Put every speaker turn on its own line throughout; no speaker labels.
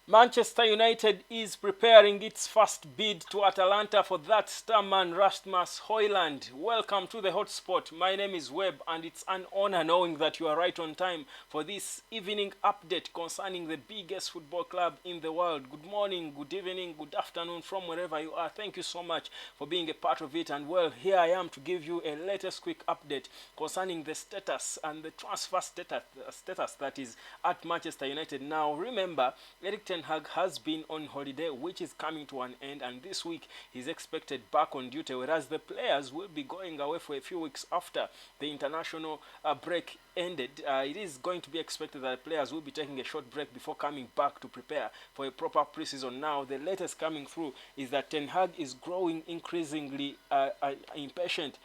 Manchester United is preparing its first bid to Atalanta for that starman Rasmus Højlund. Welcome to the hotspot. My name is Webb, and it's an honor knowing that you are right on time for this evening update concerning the biggest football club in the world. Good morning, good evening, good afternoon from wherever you are. Thank you so much for being a part of it. And well, here I am to give you a latest quick update concerning the status and the transfer status that is at Manchester United. Now, remember, Eric Ten Hag has been on holiday, which is coming to an end, and this week he's expected back on duty, whereas the players will be going away for a few weeks after the international break ended. It is going to be expected that players will be taking a short break before coming back to prepare for a proper preseason. Now, the latest coming through is that Ten Hag is growing increasingly impatient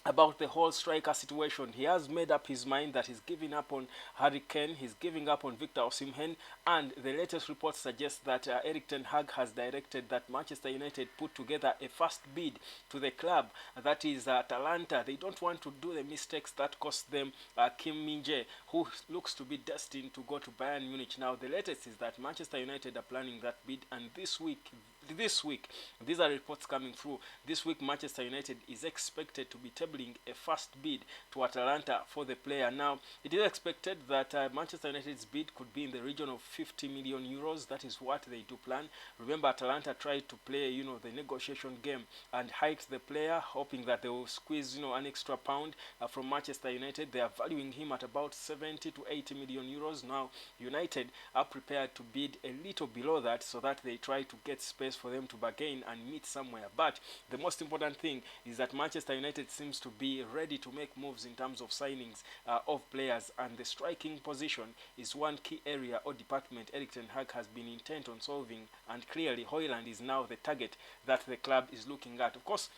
about the whole striker situation. He has made up his mind that he's giving up on Harry Kane, he's giving up on Victor Osimhen, and the latest reports suggest that Eric Ten Hag has directed that Manchester United put together a first bid to the club, that is Atalanta. They don't want to do the mistakes that cost them Kim Min-jae, who looks to be destined to go to Bayern Munich. Now, the latest is that Manchester United are planning that bid, and this week, these are reports coming through. This week, Manchester United is expected to be tabling a first bid to Atalanta for the player. Now, it is expected that Manchester United's bid could be in the region of 50 million euros. That is what they do plan. Remember, Atalanta tried to play, the negotiation game and hike the player, hoping that they will squeeze, an extra pound from Manchester United. They are valuing him at about 70 to 80 million euros. Now, United are prepared to bid a little below that so that they try to get space for them to bargain and meet somewhere. But the most important thing is that Manchester United seems to be ready to make moves in terms of signings of players, and the striking position is one key area or department Erik ten Hag has been intent on solving, and clearly Højlund is now the target that the club is looking at. Of course,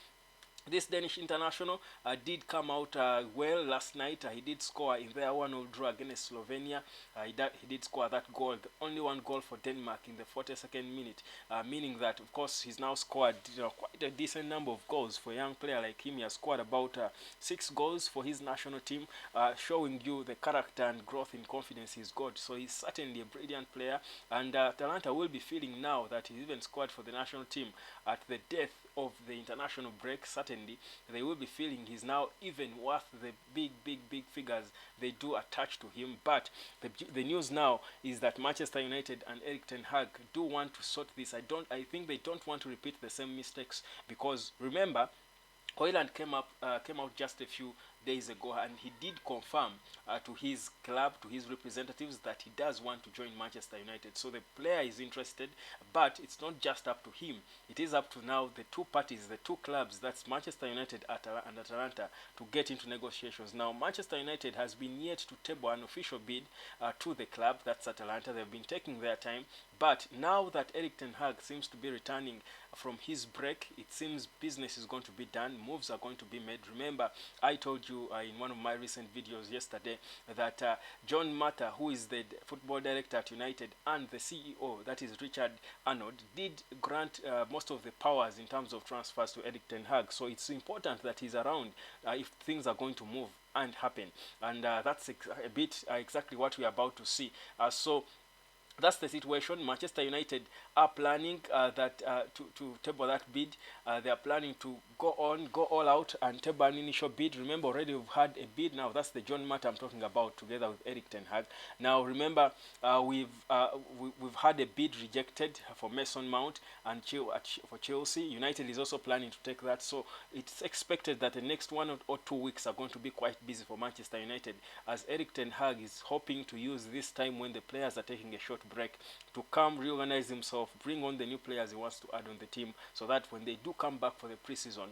this Danish international did come out well last night. He did score in their 1-0 draw against Slovenia. He did score that goal, the only one goal for Denmark in the 42nd minute, meaning that, of course, he's now scored quite a decent number of goals for a young player like him. He has scored about 6 goals for his national team, showing you the character and growth in confidence he's got. So he's certainly a brilliant player, and Atalanta will be feeling now that he's even scored for the national team at the death of the international break. Certainly they will be feeling he's now even worth the big figures they do attach to him. But the news now is that Manchester United and Erik ten Hag do want to sort this. I think they don't want to repeat the same mistakes, because remember, Højlund came out just a few days ago, and he did confirm to his club, to his representatives, that he does want to join Manchester United. So the player is interested, but it's not just up to him. It is up to now the two parties, the two clubs, that's Manchester United and Atalanta, to get into negotiations. Now, Manchester United has been yet to table an official bid to the club, that's Atalanta. They've been taking their time, but now that Erik ten Hag seems to be returning from his break, it seems business is going to be done, moves are going to be made. Remember, I told you in one of my recent videos yesterday that John Mata, who is the football director at United, and the CEO, that is Richard Arnold, did grant most of the powers in terms of transfers to Erik ten Hag. So it's important that he's around if things are going to move and happen, and that's a bit exactly what we're about to see. So that's the situation. Manchester United are planning to table that bid. They are planning to go all out and table an initial bid. Remember, already we've had a bid. Now that's the John Matt I'm talking about, together with Erik ten Hag. Now remember, we've had a bid rejected for Mason Mount and for Chelsea. United is also planning to take that. So it's expected that the next 1 or 2 weeks are going to be quite busy for Manchester United, as Erik ten Hag is hoping to use this time when the players are taking a short break to come reorganize himself, bring on the new players he wants to add on the team, so that when they do come back for the preseason,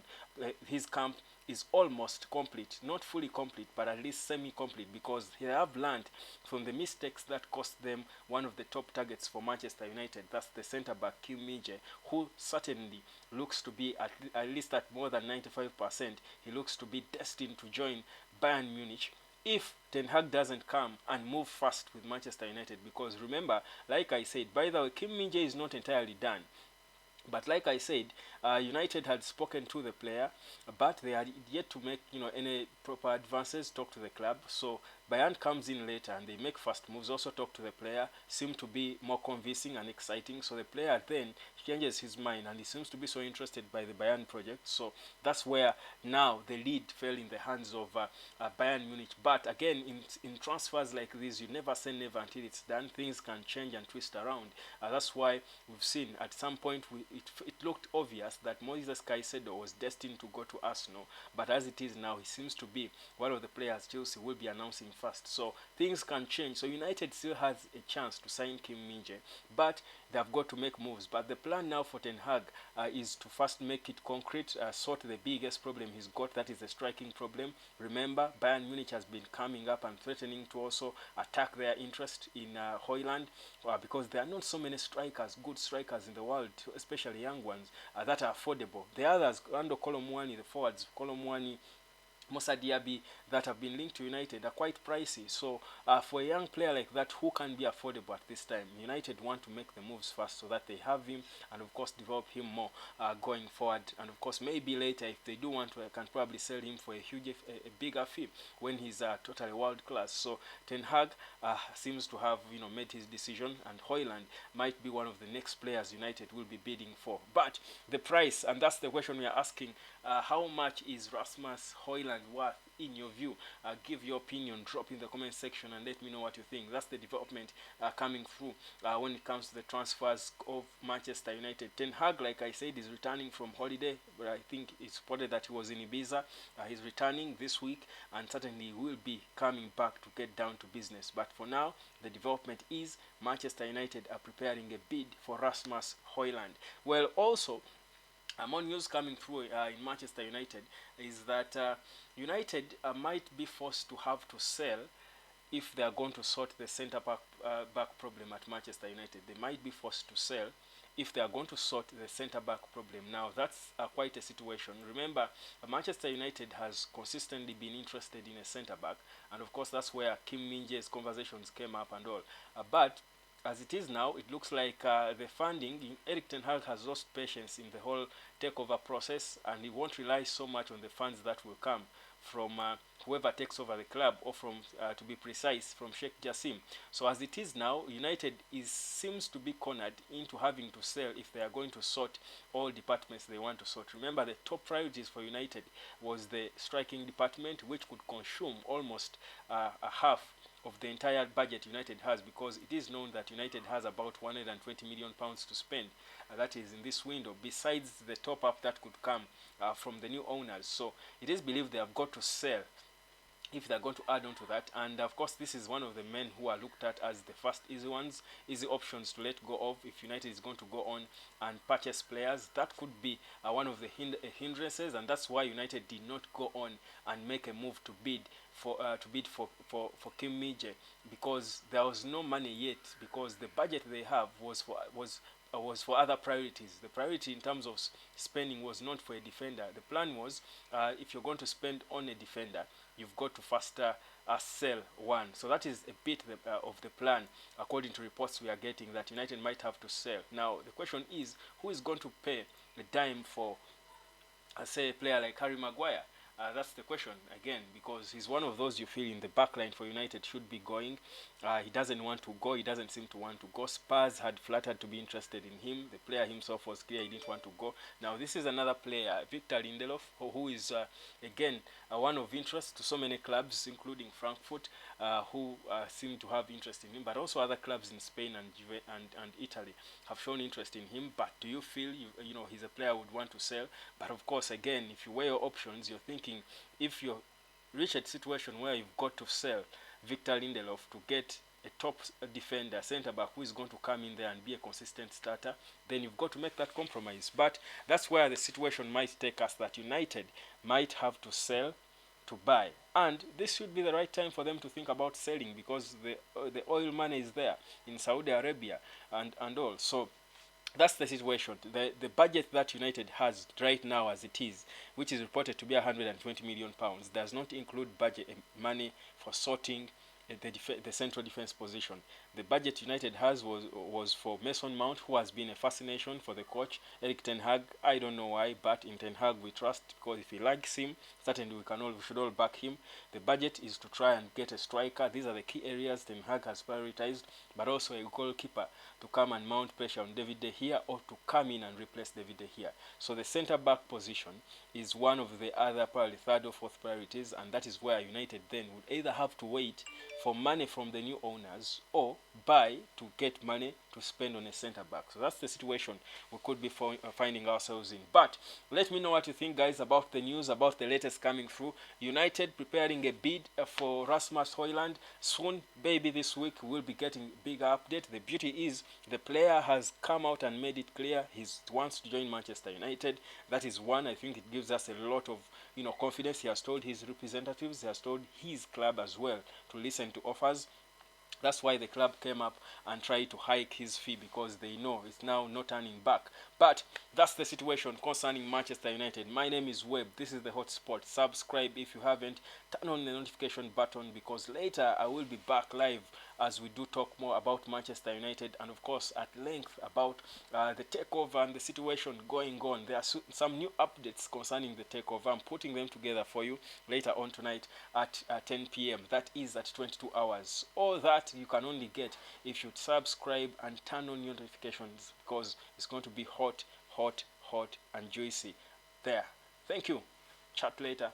his camp is almost complete, not fully complete, but at least semi-complete, because they have learned from the mistakes that cost them one of the top targets for Manchester United. That's the centre-back Kim Min-jae, who certainly looks to be at least at more than 95%. He looks to be destined to join Bayern Munich if Ten Hag doesn't come and move fast with Manchester United. Because remember, like I said, by the way, Kim Min-jae is not entirely done. But like I said, United had spoken to the player, but they had yet to make any proper advances, talk to the club. So Bayern comes in later and they make fast moves, also talk to the player, seem to be more convincing and exciting. So the player then changes his mind and he seems to be so interested by the Bayern project. So that's where now the lead fell in the hands of Bayern Munich. But again, in transfers like this, you never say never until it's done. Things can change and twist around. That's why we've seen at some point it looked obvious that Moises Caicedo was destined to go to Arsenal, but as it is now, he seems to be one of the players Chelsea will be announcing first. So things can change. So United still has a chance to sign Kim Min-jae, but they've got to make moves. But the plan now for Ten Hag is to first make it concrete, sort the biggest problem he's got, that is the striking problem. Remember, Bayern Munich has been coming up and threatening to also attack their interest in Højlund, because there are not so many strikers, good strikers in the world, especially young ones, that are affordable. The others, Rando Kolomwani, the forwards, Kolomwani, Moussa Diaby, that have been linked to United are quite pricey. So for a young player like that who can be affordable at this time, United want to make the moves first so that they have him and of course develop him more going forward. And of course maybe later, if they do want to, I can probably sell him for a bigger fee when he's totally world class. So Ten Hag seems to have made his decision, and Højlund might be one of the next players United will be bidding for. But the price, and that's the question we are asking, how much is Rasmus Højlund worth in your view? Give your opinion, drop in the comment section and let me know what you think. That's the development coming through when it comes to the transfers of Manchester United. Ten Hag, like I said, is returning from holiday, but I think it's reported that he was in Ibiza. He's returning this week and certainly will be coming back to get down to business. But for now, the development is Manchester United are preparing a bid for Rasmus Højlund. Well, also, more news coming through in Manchester United is that United might be forced to have to sell if they are going to sort the back problem at Manchester United. They might be forced to sell if they are going to sort the centre-back problem. Now, that's quite a situation. Remember, Manchester United has consistently been interested in a centre-back, and of course that's where Kim Min-jae's conversations came up and all. But as it is now, it looks like the funding, Erik Ten Hag has lost patience in the whole takeover process, and he won't rely so much on the funds that will come from whoever takes over the club, or from, to be precise, from Sheikh Jassim. So as it is now, United seems to be cornered into having to sell if they are going to sort all departments they want to sort. Remember, the top priorities for United was the striking department, which could consume almost a half of the entire budget United has, because it is known that United has about 120 million pounds to spend. That is in this window, besides the top up that could come from the new owners. So it is believed they have got to sell if they're going to add on to that. And of course, this is one of the men who are looked at as the first easy options to let go of if United is going to go on and purchase players. That could be one of the hindrances, and that's why United did not go on and make a move to bid for Kim Min-jae, because there was no money yet, because the budget they have was for other priorities. The priority in terms of spending was not for a defender. The plan was, if you're going to spend on a defender, you've got to first sell one. So that is a bit of the plan, according to reports we are getting, that United might have to sell. Now, the question is, who is going to pay a dime for, say, a player like Harry Maguire? That's the question again, because he's one of those you feel in the back line for United should be going. He doesn't want to go. He doesn't seem to want to go. Spurs had flattered to be interested in him. The player himself was clear he didn't want to go. Now, this is another player, Victor Lindelof, who is, again, one of interest to so many clubs, including Frankfurt, who seem to have interest in him. But also other clubs in Spain and Italy have shown interest in him. But do you feel, he's a player who would want to sell? But of course, again, if you weigh your options, you're thinking, if you reach a situation where you've got to sell Victor Lindelof to get a top defender, centre-back, who is going to come in there and be a consistent starter, then you've got to make that compromise. But that's where the situation might take us, that United might have to sell to buy. And this should be the right time for them to think about selling, because the oil money is there in Saudi Arabia and all. So that's the situation. The budget that United has right now as it is, which is reported to be 120 million pounds, does not include budget money for sorting the central defense position. The budget United has was for Mason Mount, who has been a fascination for the coach Eric Ten Hag. I don't know why, but in Ten Hag we trust, because if he likes him, certainly we should all back him. The budget is to try and get a striker. These are the key areas Ten Hag has prioritized, but also a goalkeeper to come and mount pressure on David De Gea, or to come in and replace David De Gea. So the centre back position is one of the other probably third or fourth priorities, and that is where United then would either have to wait for money from the new owners or buy to get money to spend on a centre back. So that's the situation we could be finding ourselves in. But let me know what you think, guys, about the news, about the latest coming through. United preparing a bid for Rasmus Højlund soon. Maybe this week we'll be getting bigger update. The beauty is the player has come out and made it clear he wants to join Manchester United. That is one. I think it gives us a lot of confidence. He has told his representatives, he has told his club as well to listen to offers. That's why the club came up and tried to hike his fee, because they know it's now not turning back. But that's the situation concerning Manchester United. My name is Webb. This is the Hotspot. Subscribe if you haven't. Turn on the notification button, because later I will be back live as we do talk more about Manchester United, and of course at length about the takeover and the situation going on. There are some new updates concerning the takeover. I'm putting them together for you later on tonight at 10 p.m. That is at 22 hours. All that you can only get if you subscribe and turn on your notifications, because it's going to be hot, hot, hot and juicy there. Thank you. Chat later.